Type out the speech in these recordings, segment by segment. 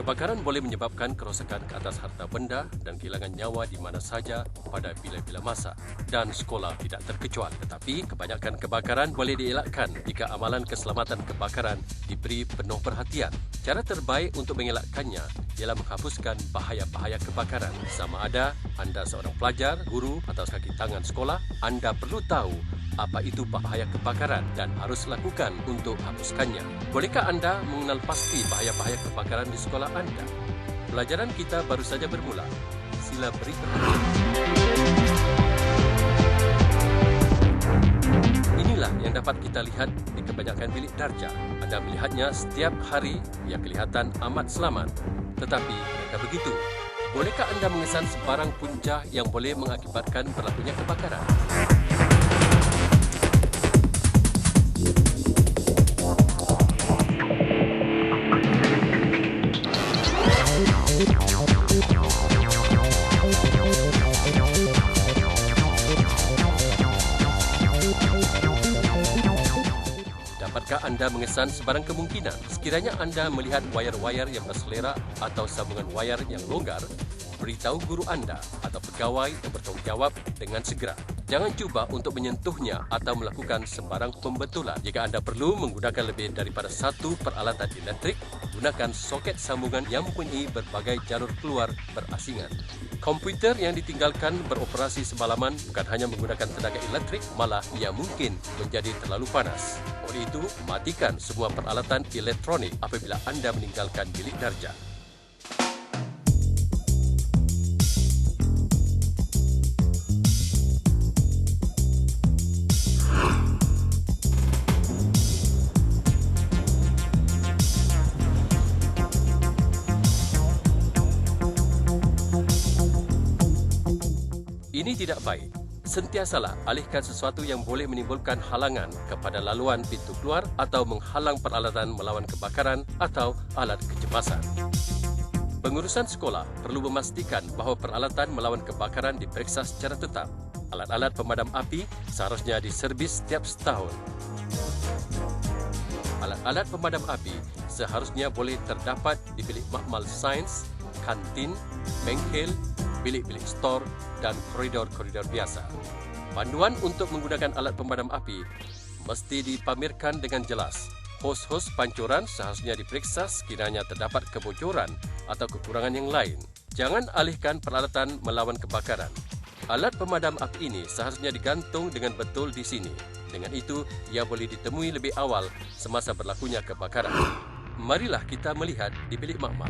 Kebakaran boleh menyebabkan kerosakan ke atas harta benda dan kehilangan nyawa di mana saja pada bila-bila masa, dan sekolah tidak terkecuali. Tetapi kebanyakan kebakaran boleh dielakkan jika amalan keselamatan kebakaran diberi penuh perhatian. Cara terbaik untuk mengelakkannya ialah menghapuskan bahaya-bahaya kebakaran. Sama ada anda seorang pelajar, guru atau kaki tangan sekolah, anda perlu tahu apa itu bahaya kebakaran dan harus lakukan untuk hapuskannya. Bolehkah anda mengenal pasti bahaya-bahaya kebakaran di sekolah anda? Pelajaran kita baru saja bermula. Sila beri perhatian. Inilah yang dapat kita lihat di kebanyakan bilik darjah. Anda melihatnya setiap hari yang kelihatan amat selamat. Tetapi mereka begitu. Bolehkah anda mengesan sebarang punca yang boleh mengakibatkan berlakunya kebakaran? Dapatkah anda mengesan sebarang kemungkinan? Sekiranya anda melihat wayar-wayar yang berselerak atau sambungan wayar yang longgar, beritahu guru anda atau pegawai yang bertanggungjawab dengan segera. Jangan cuba untuk menyentuhnya atau melakukan sembarang pembetulan. Jika anda perlu menggunakan lebih daripada satu peralatan elektrik, gunakan soket sambungan yang mempunyai berbagai jalur keluar berasingan. Komputer yang ditinggalkan beroperasi semalaman bukan hanya menggunakan tenaga elektrik, malah ia mungkin menjadi terlalu panas. Oleh itu, matikan semua peralatan elektronik apabila anda meninggalkan bilik darjah. Ini tidak baik. Sentiasalah alihkan sesuatu yang boleh menimbulkan halangan kepada laluan pintu keluar atau menghalang peralatan melawan kebakaran atau alat kecemasan. Pengurusan sekolah perlu memastikan bahawa peralatan melawan kebakaran diperiksa secara tetap. Alat-alat pemadam api seharusnya diservis setiap setahun. Alat-alat pemadam api seharusnya boleh terdapat di bilik makmal sains, kantin, bengkel, bilik-bilik stor dan koridor-koridor biasa. Panduan untuk menggunakan alat pemadam api mesti dipamerkan dengan jelas. Hos-hos pancuran seharusnya diperiksa sekiranya terdapat kebocoran atau kekurangan yang lain. Jangan alihkan peralatan melawan kebakaran. Alat pemadam api ini seharusnya digantung dengan betul di sini. Dengan itu, ia boleh ditemui lebih awal semasa berlakunya kebakaran. Marilah kita melihat di bilik makmal.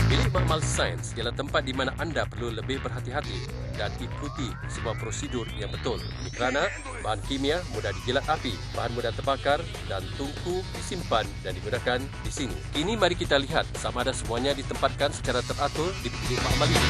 Bilik makmal sains ialah tempat di mana anda perlu lebih berhati-hati dan ikuti semua prosedur yang betul. Ini kerana bahan kimia mudah dijilat api, bahan mudah terbakar dan tungku disimpan dan digunakan di sini. Kini mari kita lihat sama ada semuanya ditempatkan secara teratur di bilik makmal ini.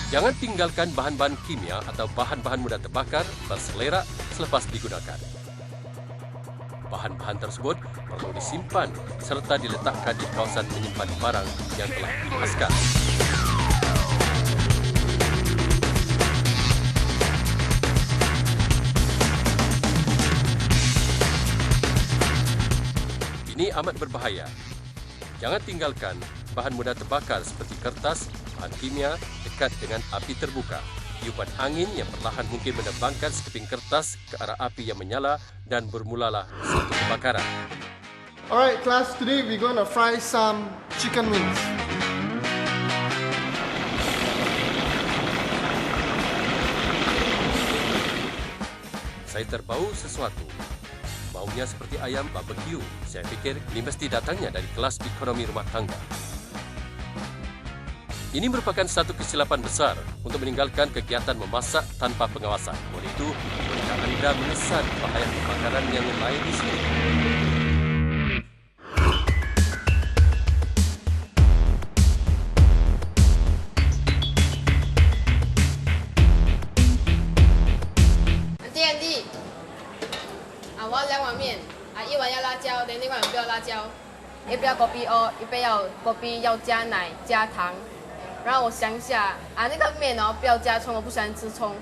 Jangan tinggalkan bahan-bahan kimia atau bahan-bahan mudah terbakar berselerak selepas digunakan. Bahan-bahan tersebut perlu disimpan serta diletakkan di kawasan menyimpan barang yang telah dihaskan. Ini amat berbahaya. Jangan tinggalkan bahan mudah terbakar seperti kertas, bahan kimia dekat dengan api terbuka. Tiupan angin yang perlahan mungkin menerbangkan sekeping kertas ke arah api yang menyala dan bermulalah satu kebakaran. Alright class, today we're going to fry some chicken wings. Saya terbau sesuatu. Baunya seperti ayam barbecue. Saya fikir ini mesti datangnya dari kelas ekonomi rumah tangga. Ini merupakan satu kesilapan besar untuk meninggalkan kegiatan memasak tanpa pengawasan. Oleh itu, bolehkah anda mengesan bahaya kebakaran yang lain di sini? Aunty, 一碗要辣椒，另一碗不要辣椒。也不要锅边哦，一杯要锅边要加奶加糖。然后我想一下啊，那个面哦不要加葱，我不喜欢吃葱。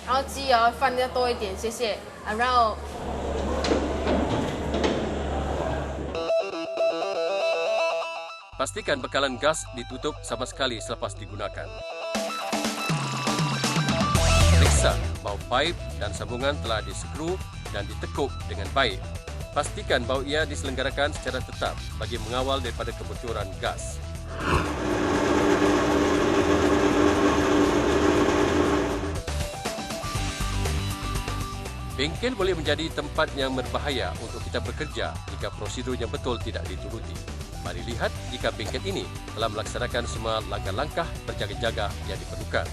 然后鸡哦放的多一点，谢谢啊。然后。 Pastikan bekalan gas ditutup sama sekali selepas digunakan. Periksa bahawa paip dan sambungan telah diskru dan ditekuk dengan baik. Pastikan bahawa ia diselenggarakan secara tetap bagi mengawal daripada kebocoran gas. Bengkel boleh menjadi tempat yang berbahaya untuk kita bekerja jika prosedur yang betul tidak dituruti. Mari lihat jika bengkel ini telah melaksanakan semua langkah-langkah berjaga-jaga yang diperlukan.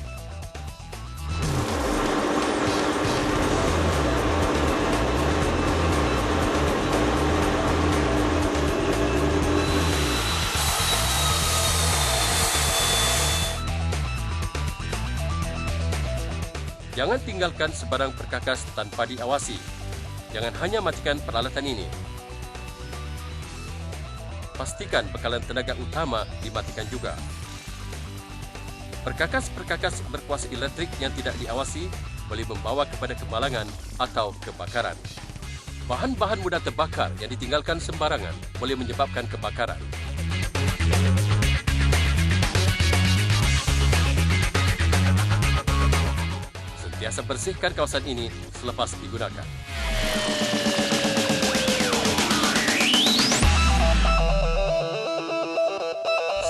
Jangan tinggalkan sebarang perkakas tanpa diawasi. Jangan hanya matikan peralatan ini. Pastikan bekalan tenaga utama dimatikan juga. Perkakas-perkakas berkuasa elektrik yang tidak diawasi boleh membawa kepada kemalangan atau kebakaran. Bahan-bahan mudah terbakar yang ditinggalkan sembarangan boleh menyebabkan kebakaran. Sentiasa bersihkan kawasan ini selepas digunakan.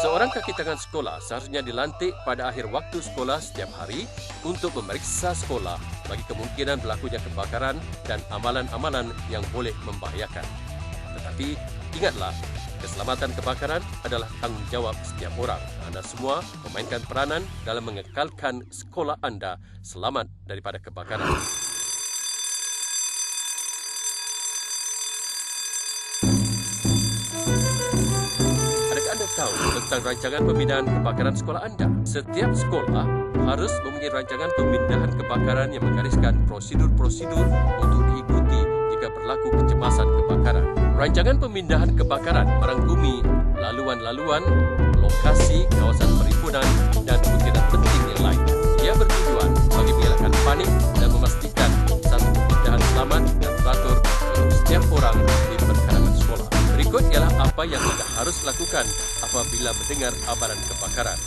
Seorang kaki tangan sekolah seharusnya dilantik pada akhir waktu sekolah setiap hari untuk memeriksa sekolah bagi kemungkinan berlakunya kebakaran dan amalan-amalan yang boleh membahayakan. Tetapi ingatlah, keselamatan kebakaran adalah tanggungjawab setiap orang. Anda semua memainkan peranan dalam mengekalkan sekolah anda selamat daripada kebakaran. Adakah anda tahu tentang rancangan pemindahan kebakaran sekolah anda? Setiap sekolah harus mempunyai rancangan pemindahan kebakaran yang menggariskan prosedur-prosedur untuk diikuti jika berlaku kecemasan kebakaran. Rancangan pemindahan kebakaran merangkumi laluan-laluan, lokasi, kawasan perhimpunan dan buktian penting yang lain. Ia bertujuan bagi mengelakkan panik dan memastikan satu pemindahan selamat dan teratur untuk setiap orang di perkarangan sekolah. Berikut ialah apa yang anda harus lakukan apabila mendengar abaran kebakaran.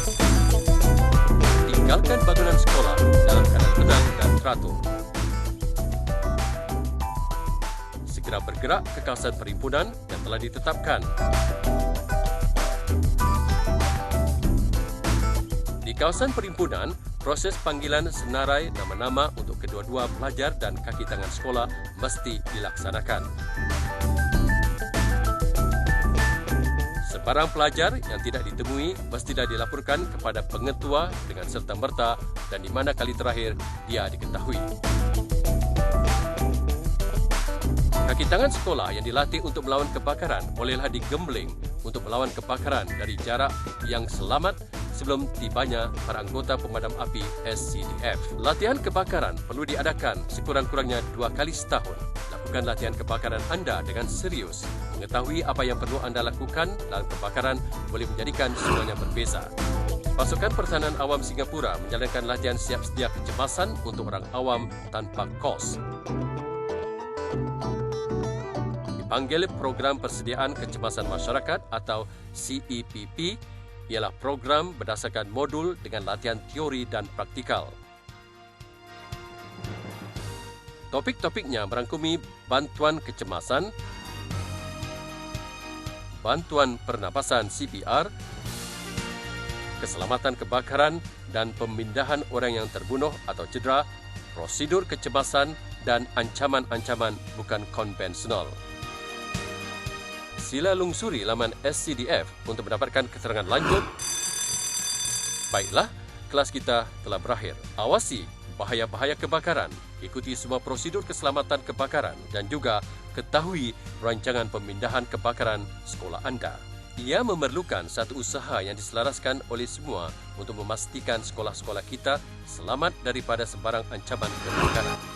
Tinggalkan bangunan sekolah dalam keadaan tenang dan teratur. Segera bergerak ke kawasan perhimpunan yang telah ditetapkan. Di kawasan perhimpunan, proses panggilan senarai nama-nama untuk kedua-dua pelajar dan kaki tangan sekolah mesti dilaksanakan. Sebarang pelajar yang tidak ditemui mestilah dilaporkan kepada pengetua dengan serta-merta dan di mana kali terakhir dia diketahui. Kaki tangan sekolah yang dilatih untuk melawan kebakaran bolehlah digembling untuk melawan kebakaran dari jarak yang selamat sebelum tibanya para anggota pemadam api SCDF. Latihan kebakaran perlu diadakan sekurang-kurangnya 2 kali setahun. Lakukan latihan kebakaran anda dengan serius. Mengetahui apa yang perlu anda lakukan dalam kebakaran boleh menjadikan semuanya berbeza. Pasukan Pertahanan Awam Singapura menjalankan latihan siap sedia kecemasan untuk orang awam tanpa kos. Dipanggil Program Persediaan Kecemasan Masyarakat atau CEPP ialah program berdasarkan modul dengan latihan teori dan praktikal. Topik-topiknya merangkumi bantuan kecemasan, bantuan pernafasan CPR, keselamatan kebakaran dan pemindahan orang yang terbunuh atau cedera, prosedur kecemasan dan ancaman-ancaman bukan konvensional. Sila lungsuri laman SCDF untuk mendapatkan keterangan lanjut. Baiklah, kelas kita telah berakhir. Awasi bahaya-bahaya kebakaran, ikuti semua prosedur keselamatan kebakaran dan juga ketahui rancangan pemindahan kebakaran sekolah anda. Ia memerlukan satu usaha yang diselaraskan oleh semua untuk memastikan sekolah-sekolah kita selamat daripada sebarang ancaman kebakaran.